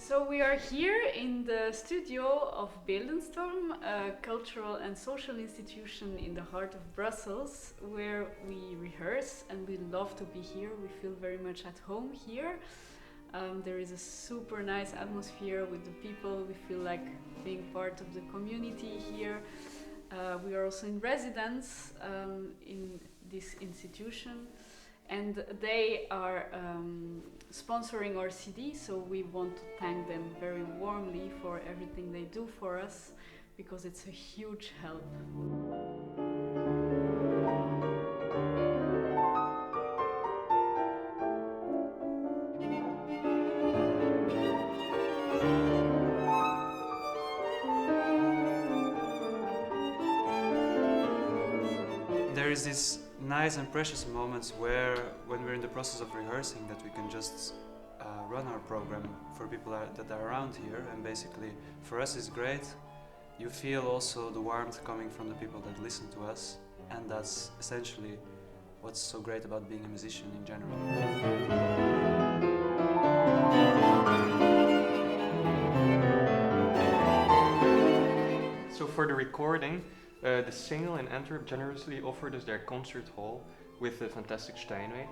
So we are here in the studio of Beeldenstorm, a cultural and social institution in the heart of Brussels, where we rehearse, and we love to be here. We feel very much at home here. There is a super nice atmosphere with the people. We feel like being part of the community here. We are also in residence in this institution, and they are sponsoring our CD, so we want to thank them very warmly for everything they do for us, because it's a huge help. There is this nice and precious moments where, when we're in the process of rehearsing, that we can just run our program for people that are around here, and basically for us it's great. You feel also the warmth coming from the people that listen to us, and that's essentially what's so great about being a musician in general. So for the recording, the single in Antwerp generously offered us their concert hall with the fantastic Steinway.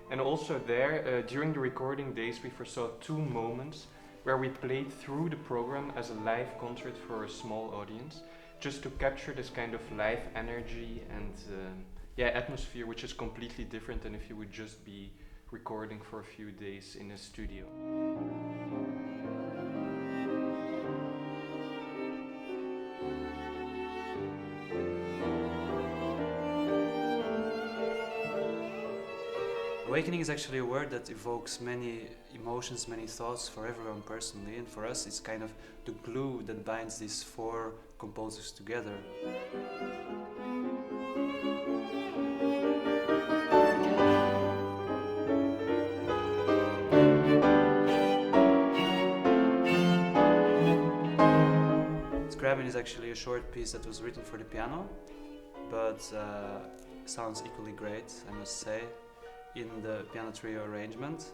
And also there, during the recording days, we foresaw 2 moments where we played through the program as a live concert for a small audience, just to capture this kind of live energy and atmosphere, which is completely different than if you would just be recording for a few days in a studio. Awakening is actually a word that evokes many emotions, many thoughts for everyone personally, and for us it's kind of the glue that binds these 4 composers together. Scrabbing is actually a short piece that was written for the piano, but sounds equally great, I must say, in the piano trio arrangement.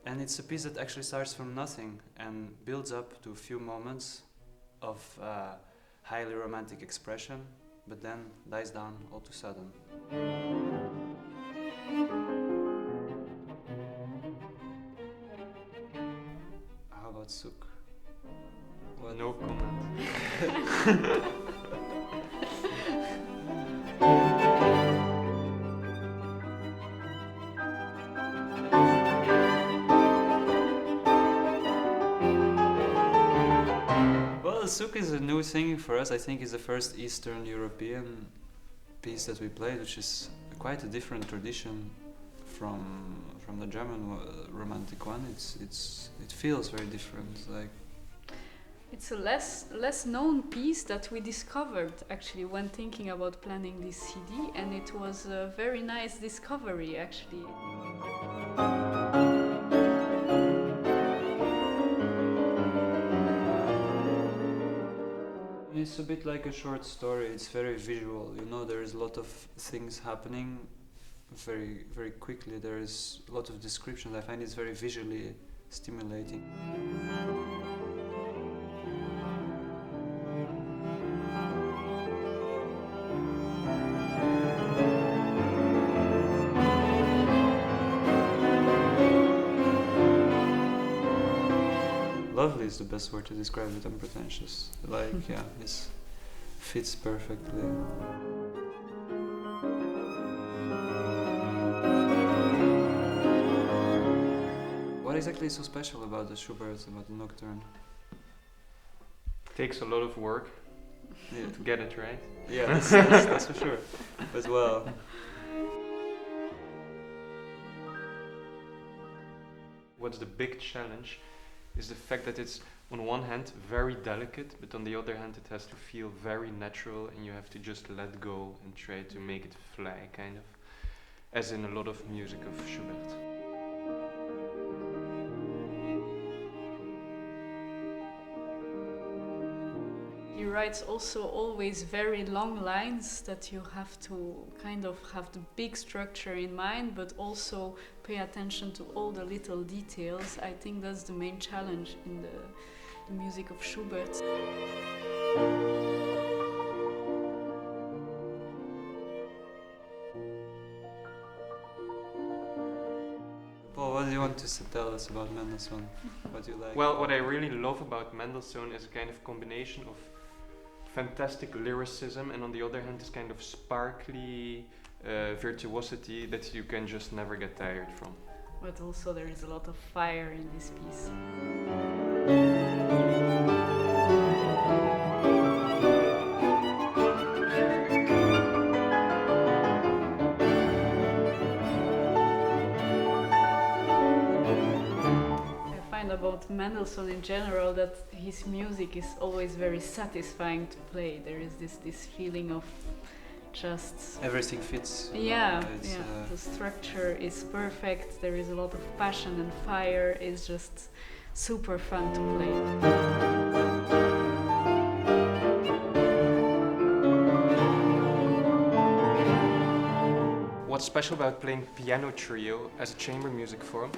And it's a piece that actually starts from nothing and builds up to a few moments of highly romantic expression, but then dies down all too sudden. How about Souk? What? No comment. Well, Souk is a new thing for us. I think it's the first Eastern European piece that we played, which is quite a different tradition from the German romantic one. It feels very different. It's a less known piece that we discovered actually when thinking about planning this CD, and it was a very nice discovery actually. It's a bit like a short story. It's very visual. You know, there is a lot of things happening very, very quickly. There is a lot of descriptions. I find it's very visually stimulating. Lovely is the best word to describe it. Unpretentious. This fits perfectly. What exactly is so special about the Schubert, about the Nocturne? Takes a lot of work to get it right. Yeah, that's for sure. As well. What's the big challenge is the fact that it's on one hand very delicate, but on the other hand it has to feel very natural, and you have to just let go and try to make it fly, kind of, as in a lot of music of Schubert. He writes also always very long lines that you have to kind of have the big structure in mind, but also pay attention to all the little details. I think that's the main challenge in the music of Schubert. Paul, what do you want to tell us about Mendelssohn? What do you like? Well, what I really love about Mendelssohn is a kind of combination of fantastic lyricism and on the other hand this kind of sparkly virtuosity that you can just never get tired from. But also there is a lot of fire in this piece. About Mendelssohn in general, that his music is always very satisfying to play. There is this feeling of just everything fits. The structure is perfect. There is a lot of passion and fire. It's just super fun to play. What's special about playing piano trio as a chamber music form?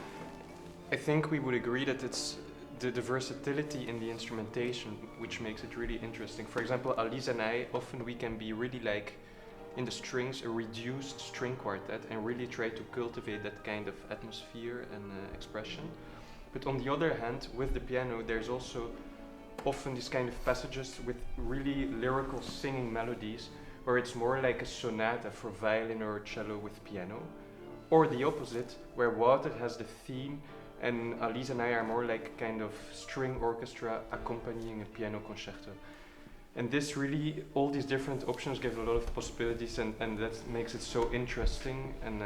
I think we would agree that it's the versatility in the instrumentation which makes it really interesting. For example, Alice and I, often we can be really like in the strings, a reduced string quartet, and really try to cultivate that kind of atmosphere and expression. But on the other hand, with the piano, there's also often these kind of passages with really lyrical singing melodies, where it's more like a sonata for violin or cello with piano. Or the opposite, where Water has the theme, and Alice and I are more like kind of string orchestra accompanying a piano concerto. And this really, all these different options give a lot of possibilities, and that makes it so interesting, and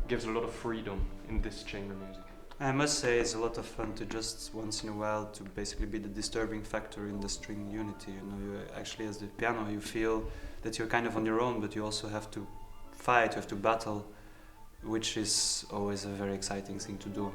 gives a lot of freedom in this chamber music. I must say it's a lot of fun to just once in a while to basically be the disturbing factor in the string unity. You know, you actually as the piano you feel that you're kind of on your own, but you also have to fight, you have to battle, which is always a very exciting thing to do.